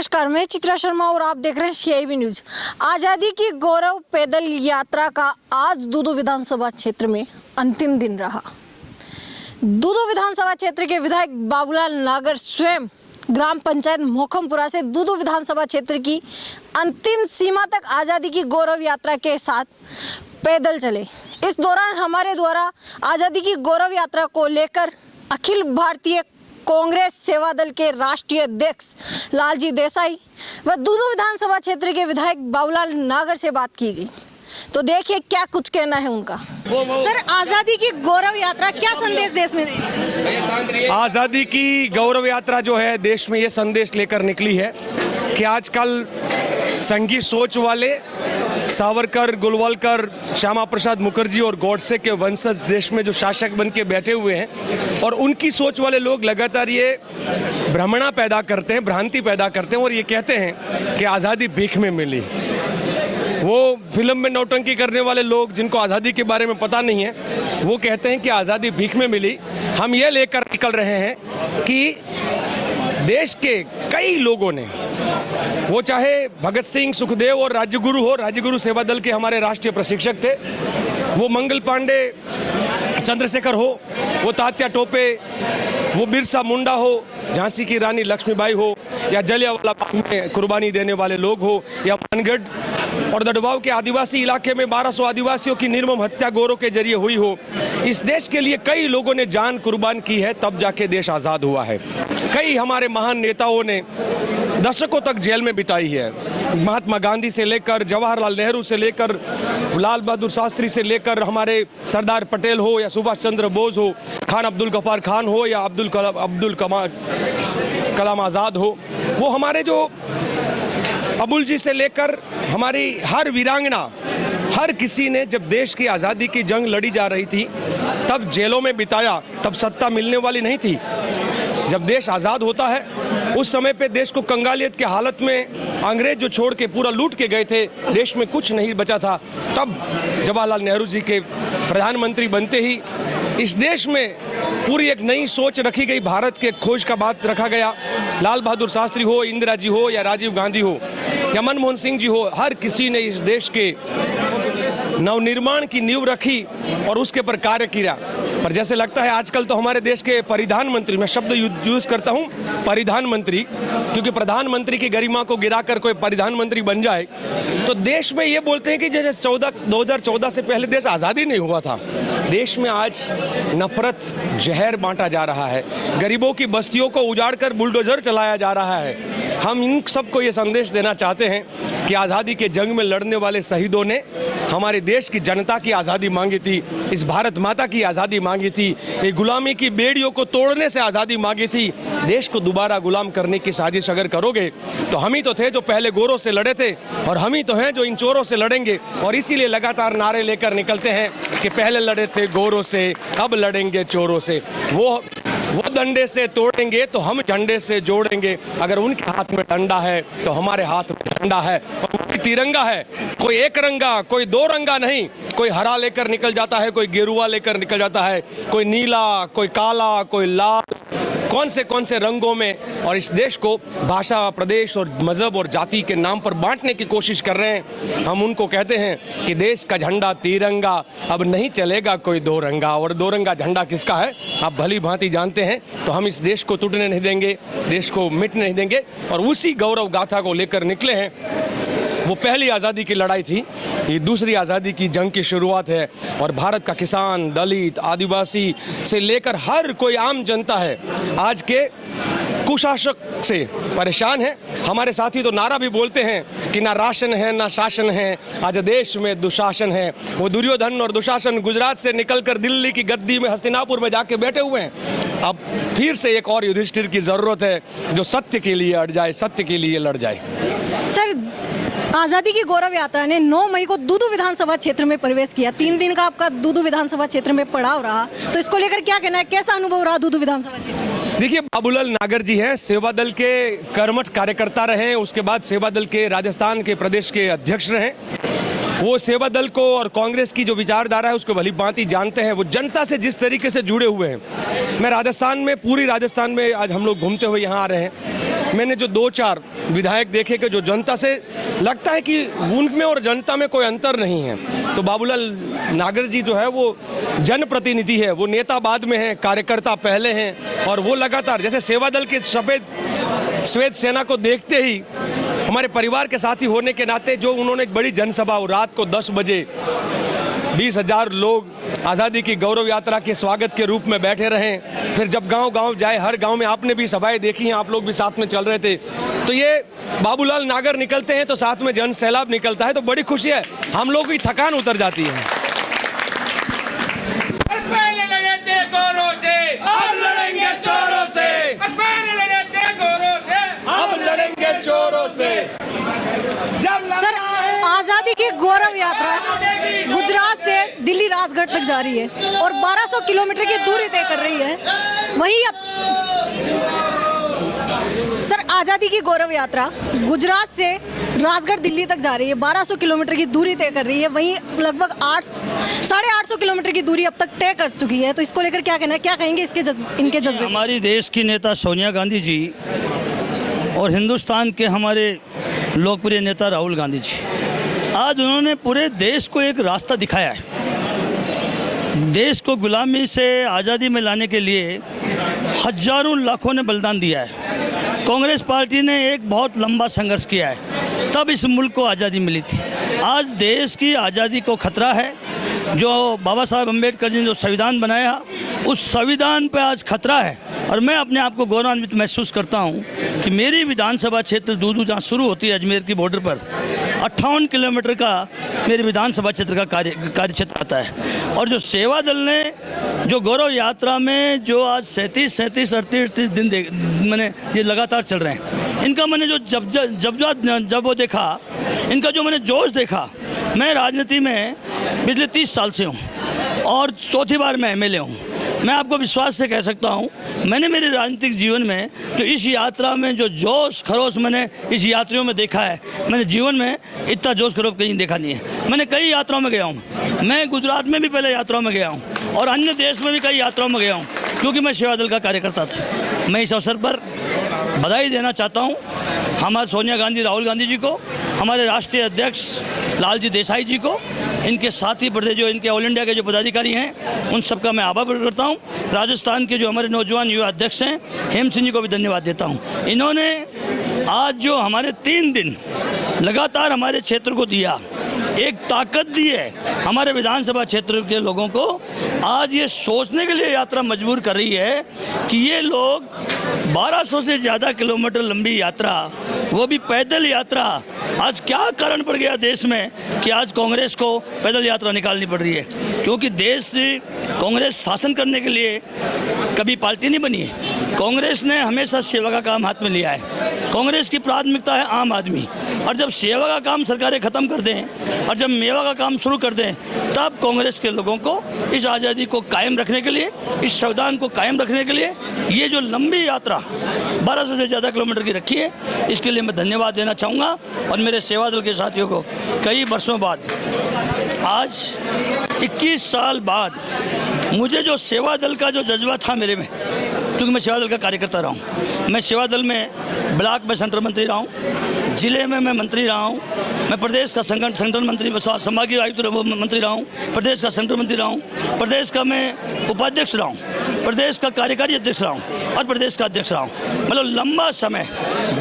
नमस्कार, मैं चित्रा शर्मा और आप देख रहे हैं CIB न्यूज। आज़ादी की गौरव पैदल यात्रा का आज दूदू विधानसभा क्षेत्र में अंतिम दिन रहा। दूदू विधानसभा क्षेत्र के विधायक बाबूलाल नागर स्वयं ग्राम पंचायत मोखमपुरा से दूदू विधानसभा क्षेत्र की अंतिम सीमा तक आज़ादी की गौरव यात्रा के साथ पैदल चले। इस दौरान हमारे द्वारा आज़ादी की गौरव यात्रा को लेकर अखिल भारतीय कांग्रेस सेवा दल के राष्ट्रीय अध्यक्ष लालजी देसाई व दूदू विधानसभा क्षेत्र के विधायक बाबूलाल नागर से बात की गई। तो देखिए क्या कुछ कहना है उनका। सर, आज़ादी की गौरव यात्रा क्या संदेश देश में देगी? आज़ादी की गौरव यात्रा जो है देश में ये संदेश लेकर निकली है कि आजकल संघी सोच वाले सावरकर, गोलवलकर, श्यामा प्रसाद मुखर्जी और गॉडसे के वंशज देश में जो शासक बन के बैठे हुए हैं और उनकी सोच वाले लोग लगातार ये भ्रमणा पैदा करते हैं, भ्रांति पैदा करते हैं और ये कहते हैं कि आज़ादी भीख में मिली। वो फिल्म में नौटंकी करने वाले लोग जिनको आज़ादी के बारे में पता नहीं है वो कहते हैं कि आज़ादी भीख में मिली। हम ये लेकर निकल रहे हैं कि देश के कई लोगों ने, वो चाहे भगत सिंह, सुखदेव और राजगुरु हो, राजगुरु सेवा दल के हमारे राष्ट्रीय प्रशिक्षक थे, वो मंगल पांडे, चंद्रशेखर हो, वो तात्या टोपे, वो बिरसा मुंडा हो, झांसी की रानी लक्ष्मीबाई हो, या जलियांवाला बाग में कुर्बानी देने वाले लोग हो, या मानगढ़ और दडवाव के आदिवासी इलाके में 1200 आदिवासियों की निर्मम हत्या गोरों के जरिए हुई हो। इस देश के लिए कई लोगों ने जान कुर्बान की है, तब जाके देश आज़ाद हुआ है। कई हमारे महान नेताओं ने दशकों तक जेल में बिताई है। महात्मा गांधी से लेकर जवाहरलाल नेहरू से लेकर लाल बहादुर शास्त्री से लेकर हमारे सरदार पटेल हो या सुभाष चंद्र बोस हो, खान अब्दुल गफ्फार खान हो या अब्दुल कलाम आज़ाद हो, वो हमारे जो अबुल जी से लेकर हमारी हर वीरांगना, हर किसी ने जब देश की आज़ादी की जंग लड़ी जा रही थी तब जेलों में बिताया, तब सत्ता मिलने वाली नहीं थी। जब देश आज़ाद होता है उस समय पे देश को कंगालियत की हालत में अंग्रेज जो छोड़ के पूरा लूट के गए थे, देश में कुछ नहीं बचा था। तब जवाहरलाल नेहरू जी के प्रधानमंत्री बनते ही इस देश में पूरी एक नई सोच रखी गई, भारत के खोज का बात रखा गया। लाल बहादुर शास्त्री हो, इंदिरा जी हो या राजीव गांधी हो या मनमोहन सिंह जी हो, हर किसी ने इस देश के नवनिर्माण की नींव रखी और उसके पर कार्य किया। पर जैसे लगता है आजकल तो हमारे देश के परिधान मंत्री, मैं शब्द यूज करता हूँ परिधान मंत्री, क्योंकि प्रधानमंत्री की गरिमा को गिराकर कोई परिधान मंत्री बन जाए तो देश में ये बोलते हैं कि जैसे 2014 से पहले देश आज़ादी नहीं हुआ था। देश में आज नफरत, जहर बांटा जा रहा है, गरीबों की बस्तियों को उजाड़ कर बुलडोजर चलाया जा रहा है। हम इन सबको ये संदेश देना चाहते हैं कि आज़ादी के जंग में लड़ने वाले शहीदों ने हमारे देश की जनता की आज़ादी मांगी थी, इस भारत माता की आज़ादी मांगी थी, ये गुलामी की बेड़ियों को तोड़ने से आज़ादी मांगी थी। देश को दोबारा गुलाम करने की साजिश अगर करोगे तो हम ही तो थे जो पहले गोरों से लड़े थे और हम ही तो हैं जो इन चोरों से लड़ेंगे। और इसीलिए लगातार नारे लेकर निकलते हैं कि पहले लड़े थे गोरों से, अब लड़ेंगे चोरों से। वो डंडे से तोड़ेंगे तो हम झंडे से जोड़ेंगे। अगर उनके हाथ में डंडा है तो हमारे हाथ में झंडा है और कोई तिरंगा है, कोई एक रंगा, कोई दो रंगा नहीं। कोई हरा लेकर निकल जाता है, कोई गेरुआ लेकर निकल जाता है, कोई नीला, कोई काला, कोई लाल, कौन से रंगों में। और इस देश को भाषा, प्रदेश और मज़हब और जाति के नाम पर बांटने की कोशिश कर रहे हैं। हम उनको कहते हैं कि देश का झंडा तिरंगा, अब नहीं चलेगा कोई दो रंगा। और दो रंगा झंडा किसका है आप भली भांति जानते हैं। तो हम इस देश को टूटने नहीं देंगे, देश को मिटने नहीं देंगे और उसी गौरव गाथा को लेकर निकले हैं। वो पहली आज़ादी की लड़ाई थी, ये दूसरी आज़ादी की जंग की शुरुआत है। और भारत का किसान, दलित, आदिवासी से लेकर हर कोई आम जनता है आज के कुशासक से परेशान है। हमारे साथी तो नारा भी बोलते हैं कि ना राशन है ना शासन है, आज देश में दुशासन है। वो दुर्योधन और दुशासन गुजरात से निकलकर दिल्ली की गद्दी में हस्तिनापुर में जाके बैठे हुए हैं। अब फिर से एक और युधिष्ठिर की ज़रूरत है जो सत्य के लिए अड़ जाए, सत्य के लिए लड़ जाए। सर, आज़ादी की गौरव यात्रा ने 9 मई को दूदू विधानसभा क्षेत्र में प्रवेश किया। 3 दिन का आपका दूदू विधानसभा क्षेत्र में पड़ाव रहा, तो इसको लेकर क्या कहना है, कैसा अनुभव रहा दूदू विधानसभा क्षेत्र? देखिए, बाबूलाल नागर जी हैं, सेवा दल के कर्मठ कार्यकर्ता रहे, उसके बाद सेवा दल के राजस्थान के प्रदेश के अध्यक्ष रहे। वो सेवा दल को और कांग्रेस की जो विचारधारा है उसको भली भांति जानते हैं। वो जनता से जिस तरीके से जुड़े हुए हैं, मैं राजस्थान में, पूरी राजस्थान में आज हम लोग घूमते हुए यहाँ आ रहे हैं। मैंने जो 2-4 विधायक देखे कि जो जनता से लगता है कि उनमें और जनता में कोई अंतर नहीं है। तो बाबूलाल नागर जी जो है वो जनप्रतिनिधि है, वो नेता बाद में है, कार्यकर्ता पहले हैं। और वो लगातार जैसे सेवा दल के श्वेत सेना को देखते ही हमारे परिवार के साथी होने के नाते जो उन्होंने एक बड़ी जनसभा, रात को 10 बजे 20,000 लोग आज़ादी की गौरव यात्रा के स्वागत के रूप में बैठे रहें। फिर जब गांव-गांव जाए, हर गांव में आपने भी सभाएं देखी हैं, आप लोग भी साथ में चल रहे थे। तो ये बाबूलाल नागर निकलते हैं तो साथ में जन सैलाब निकलता है, तो बड़ी खुशी है, हम लोग की थकान उतर जाती है। पहले लड़े थे गोरों से, अब लड़ेंगे चोरों से। पहले लड़े थे गोरों से, अब लड़ेंगे चोरों से। सर, आजादी की गौरव यात्रा गुजरात से दिल्ली राजघाट तक जा रही है और 1200 किलोमीटर की दूरी तय कर रही है। वहीं अब सर, आजादी की गौरव यात्रा गुजरात से राजघाट दिल्ली तक जा रही है, 1200 किलोमीटर की दूरी तय कर रही है। वहीं लगभग 850 किलोमीटर की दूरी अब तक तय कर चुकी है। तो इसको लेकर क्या कहना है, क्या कहेंगे इनके जज्बे? हमारी देश की नेता सोनिया गांधी जी और हिंदुस्तान के हमारे लोकप्रिय नेता राहुल गांधी जी, आज उन्होंने पूरे देश को एक रास्ता दिखाया है। देश को गुलामी से आज़ादी में लाने के लिए हजारों लाखों ने बलिदान दिया है। कांग्रेस पार्टी ने एक बहुत लंबा संघर्ष किया है, तब इस मुल्क को आज़ादी मिली थी। आज देश की आज़ादी को खतरा है। जो बाबा साहब अम्बेडकर जी ने जो संविधान बनाया, उस संविधान पे आज खतरा है। और मैं अपने आप को गौरवान्वित महसूस करता हूँ कि मेरी विधानसभा क्षेत्र दूदू जहाँ शुरू होती है अजमेर की बॉर्डर पर, 58 किलोमीटर का मेरे विधानसभा क्षेत्र का कार्य क्षेत्र आता है। और जो सेवा दल ने जो गौरव यात्रा में जो आज 37-38 दिन मैंने ये लगातार चल रहे हैं, इनका मैंने जो जब वो देखा, इनका जो मैंने जोश देखा। मैं राजनीति में पिछले 30 साल से हूँ और चौथी बार मैं MLA हूँ। मैं आपको विश्वास से कह सकता हूँ, मैंने मेरे राजनीतिक जीवन में जो इस यात्रा में जो जोश खरोश मैंने इस यात्रियों में देखा है, मैंने जीवन में इतना जोश खरोश कहीं देखा नहीं है। मैंने कई यात्राओं में गया हूँ, मैं गुजरात में भी पहले यात्राओं में गया हूँ और अन्य देश में भी कई यात्राओं में गया हूँ, क्योंकि मैं सेवा दल का कार्यकर्ता था। मैं इस अवसर पर बधाई देना चाहता हूँ हमारे सोनिया गांधी, राहुल गांधी जी को, हमारे राष्ट्रीय अध्यक्ष लालजी देसाई जी को, इनके साथी प्रदेश जो इनके ऑल इंडिया के जो पदाधिकारी हैं, उन सबका मैं आभार प्रकट करता हूं। राजस्थान के जो हमारे नौजवान युवा अध्यक्ष हैं, हेम सिंह जी को भी धन्यवाद देता हूं। इन्होंने आज जो हमारे 3 दिन लगातार हमारे क्षेत्र को दिया, एक ताकत दी है हमारे विधानसभा क्षेत्र के लोगों को। आज ये सोचने के लिए यात्रा मजबूर कर रही है कि ये लोग 1200 से ज़्यादा किलोमीटर लंबी यात्रा, वो भी पैदल यात्रा, आज क्या कारण पड़ गया देश में कि आज कांग्रेस को पैदल यात्रा निकालनी पड़ रही है? क्योंकि देश से कांग्रेस शासन करने के लिए कभी पार्टी नहीं बनी है। कांग्रेस ने हमेशा सेवा का काम हाथ में लिया है। कांग्रेस की प्राथमिकता है आम आदमी, और जब सेवा का काम सरकारें ख़त्म कर दें और जब मेवा का काम शुरू कर दें, तब कांग्रेस के लोगों को इस आज़ादी को कायम रखने के लिए, इस संविधान को कायम रखने के लिए ये जो लंबी यात्रा 1200 से ज़्यादा किलोमीटर की रखी है, इसके लिए मैं धन्यवाद देना चाहूँगा। और मेरे सेवा दल के साथियों को कई वर्षों बाद, आज 21 साल बाद, मुझे जो सेवा दल का जो जज्बा था मेरे में, क्योंकि मैं सेवा दल का कार्यकर्ता रहा हूँ, मैं सेवा दल में ब्लॉक में सेंट्रल मंत्री रहा हूँ, जिले में मैं मंत्री रहा हूँ, मैं प्रदेश का संगठन मंत्री, संभागीय आयुक्त मंत्री रहा हूँ, प्रदेश का सेंट्रल मंत्री रहा हूँ, प्रदेश का मैं उपाध्यक्ष रहा हूँ, प्रदेश का कार्यकारी अध्यक्ष रहा हूँ और प्रदेश का अध्यक्ष रहा हूँ। मतलब लंबा समय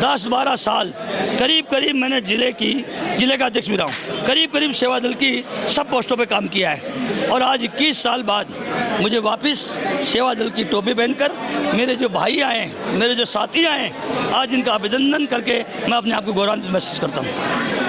10-12 साल करीब मैंने जिले का अध्यक्ष भी रहा हूँ, करीब सेवा दल की सब पोस्टों पे काम किया है। और आज 21 साल बाद मुझे वापस सेवा दल की टोपी पहनकर मेरे जो भाई आए, मेरे जो साथी आए, आज इनका अभिनंदन करके मैं अपने आप को गौरवान्वित महसूस करता हूँ।